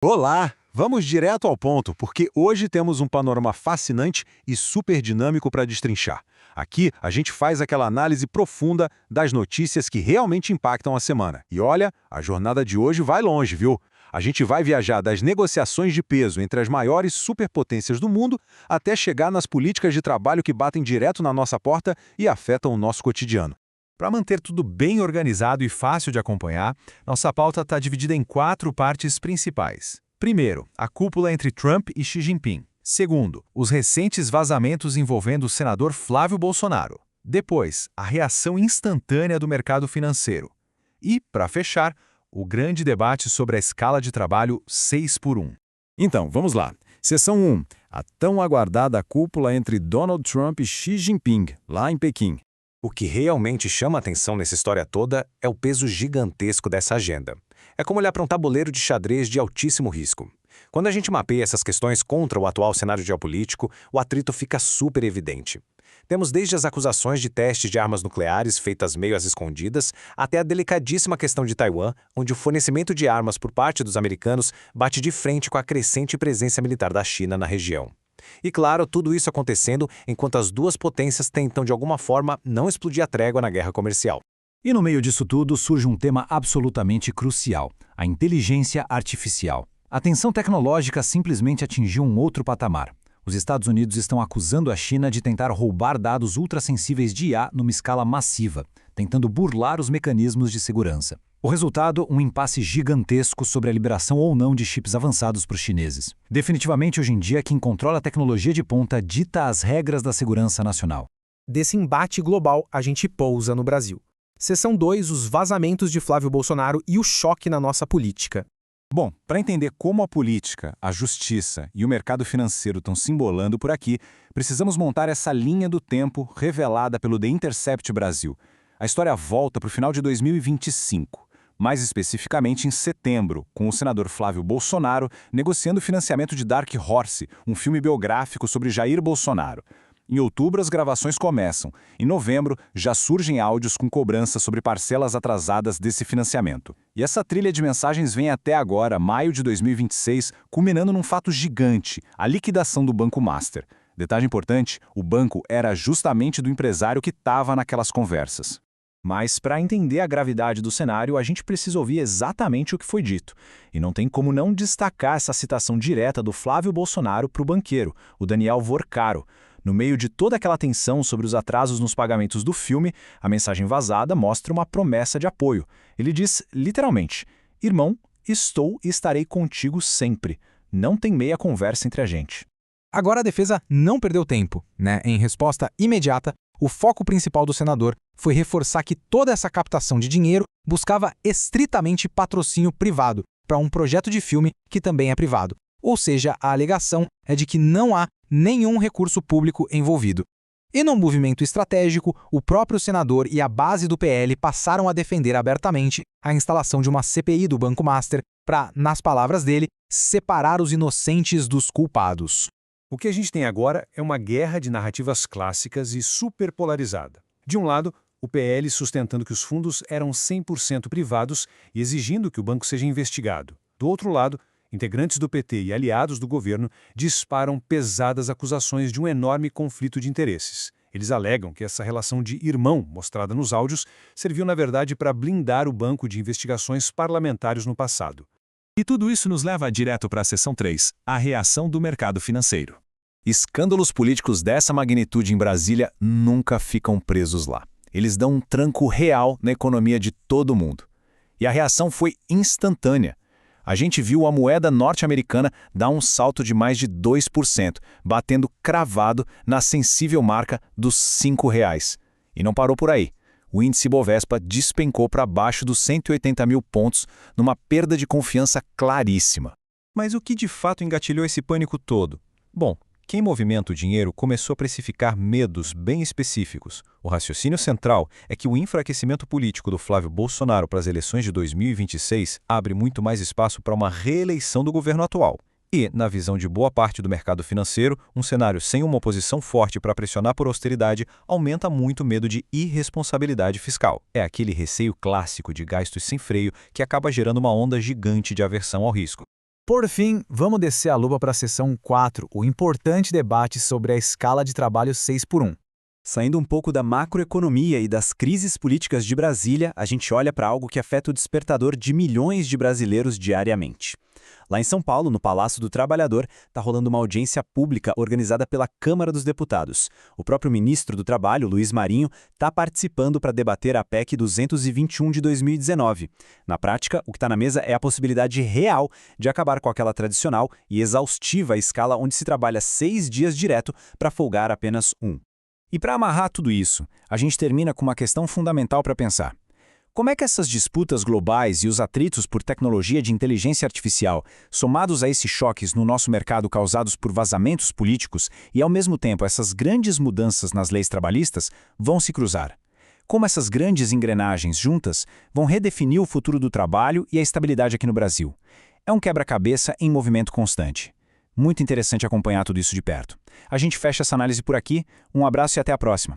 Olá! Vamos direto ao ponto, porque hoje temos um panorama fascinante e super dinâmico para destrinchar. Aqui, a gente faz aquela análise profunda das notícias que realmente impactam a semana. E olha, a jornada de hoje vai longe, viu? A gente vai viajar das negociações de peso entre as maiores superpotências do mundo até chegar nas políticas de trabalho que batem direto na nossa porta e afetam o nosso cotidiano. Para manter tudo bem organizado e fácil de acompanhar, nossa pauta está dividida em 4 partes principais. Primeiro, a cúpula entre Trump e Xi Jinping. Segundo, os recentes vazamentos envolvendo o senador Flávio Bolsonaro. Depois, a reação instantânea do mercado financeiro. E, para fechar, o grande debate sobre a escala de trabalho 6x1. Então, vamos lá. Seção 1. A tão aguardada cúpula entre Donald Trump e Xi Jinping, lá em Pequim. O que realmente chama a atenção nessa história toda é o peso gigantesco dessa agenda. É como olhar para um tabuleiro de xadrez de altíssimo risco. Quando a gente mapeia essas questões contra o atual cenário geopolítico, o atrito fica super evidente. Temos desde as acusações de testes de armas nucleares feitas meio às escondidas, até a delicadíssima questão de Taiwan, onde o fornecimento de armas por parte dos americanos bate de frente com a crescente presença militar da China na região. E claro, tudo isso acontecendo enquanto as duas potências tentam de alguma forma não explodir a trégua na guerra comercial. E no meio disso tudo surge um tema absolutamente crucial: a inteligência artificial. A tensão tecnológica simplesmente atingiu um outro patamar. Os Estados Unidos estão acusando a China de tentar roubar dados ultrassensíveis de IA numa escala massiva, tentando burlar os mecanismos de segurança. O resultado, um impasse gigantesco sobre a liberação ou não de chips avançados para os chineses. Definitivamente, hoje em dia, quem controla a tecnologia de ponta dita as regras da segurança nacional. Desse embate global, a gente pousa no Brasil. Seção 2, os vazamentos de Flávio Bolsonaro e o choque na nossa política. Bom, para entender como a política, a justiça e o mercado financeiro estão se embolando por aqui, precisamos montar essa linha do tempo revelada pelo The Intercept Brasil. A história volta para o final de 2025. Mais especificamente em setembro, com o senador Flávio Bolsonaro negociando o financiamento de Dark Horse, um filme biográfico sobre Jair Bolsonaro. Em outubro, as gravações começam. Em novembro, já surgem áudios com cobrança sobre parcelas atrasadas desse financiamento. E essa trilha de mensagens vem até agora, maio de 2026, culminando num fato gigante, a liquidação do Banco Master. Detalhe importante, o banco era justamente do empresário que estava naquelas conversas. Mas, para entender a gravidade do cenário, a gente precisa ouvir exatamente o que foi dito. E não tem como não destacar essa citação direta do Flávio Bolsonaro para o banqueiro, o Daniel Vorcaro. No meio de toda aquela tensão sobre os atrasos nos pagamentos do filme, a mensagem vazada mostra uma promessa de apoio. Ele diz, literalmente, "Irmão, estou e estarei contigo sempre. Não tem meia conversa entre a gente." Agora a defesa não perdeu tempo, né? Em resposta imediata, o foco principal do senador foi reforçar que toda essa captação de dinheiro buscava estritamente patrocínio privado para um projeto de filme que também é privado. Ou seja, a alegação é de que não há nenhum recurso público envolvido. E num movimento estratégico, o próprio senador e a base do PL passaram a defender abertamente a instalação de uma CPI do Banco Master para, nas palavras dele, separar os inocentes dos culpados. O que a gente tem agora é uma guerra de narrativas clássicas e superpolarizada. De um lado, o PL sustentando que os fundos eram 100% privados e exigindo que o banco seja investigado. Do outro lado, integrantes do PT e aliados do governo disparam pesadas acusações de um enorme conflito de interesses. Eles alegam que essa relação de irmão mostrada nos áudios serviu, na verdade, para blindar o banco de investigações parlamentares no passado. E tudo isso nos leva direto para a seção 3, a reação do mercado financeiro. Escândalos políticos dessa magnitude em Brasília nunca ficam presos lá. Eles dão um tranco real na economia de todo mundo. E a reação foi instantânea. A gente viu a moeda norte-americana dar um salto de mais de 2%, batendo cravado na sensível marca dos R$ 5. E não parou por aí. O índice Bovespa despencou para abaixo dos 180 mil pontos, numa perda de confiança claríssima. Mas o que de fato engatilhou esse pânico todo? Bom, quem movimenta o dinheiro começou a precificar medos bem específicos. O raciocínio central é que o enfraquecimento político do Flávio Bolsonaro para as eleições de 2026 abre muito mais espaço para uma reeleição do governo atual. E, na visão de boa parte do mercado financeiro, um cenário sem uma oposição forte para pressionar por austeridade aumenta muito o medo de irresponsabilidade fiscal. É aquele receio clássico de gastos sem freio que acaba gerando uma onda gigante de aversão ao risco. Por fim, vamos descer a lupa para a seção 4, o importante debate sobre a escala de trabalho 6x1. Saindo um pouco da macroeconomia e das crises políticas de Brasília, a gente olha para algo que afeta o despertador de milhões de brasileiros diariamente. Lá em São Paulo, no Palácio do Trabalhador, está rolando uma audiência pública organizada pela Câmara dos Deputados. O próprio ministro do Trabalho, Luiz Marinho, está participando para debater a PEC 221 de 2019. Na prática, o que está na mesa é a possibilidade real de acabar com aquela tradicional e exaustiva escala onde se trabalha 6 dias direto para folgar apenas 1. E para amarrar tudo isso, a gente termina com uma questão fundamental para pensar. Como é que essas disputas globais e os atritos por tecnologia de inteligência artificial, somados a esses choques no nosso mercado causados por vazamentos políticos e, ao mesmo tempo, essas grandes mudanças nas leis trabalhistas, vão se cruzar? Como essas grandes engrenagens juntas vão redefinir o futuro do trabalho e a estabilidade aqui no Brasil? É um quebra-cabeça em movimento constante. Muito interessante acompanhar tudo isso de perto. A gente fecha essa análise por aqui. Um abraço e até a próxima.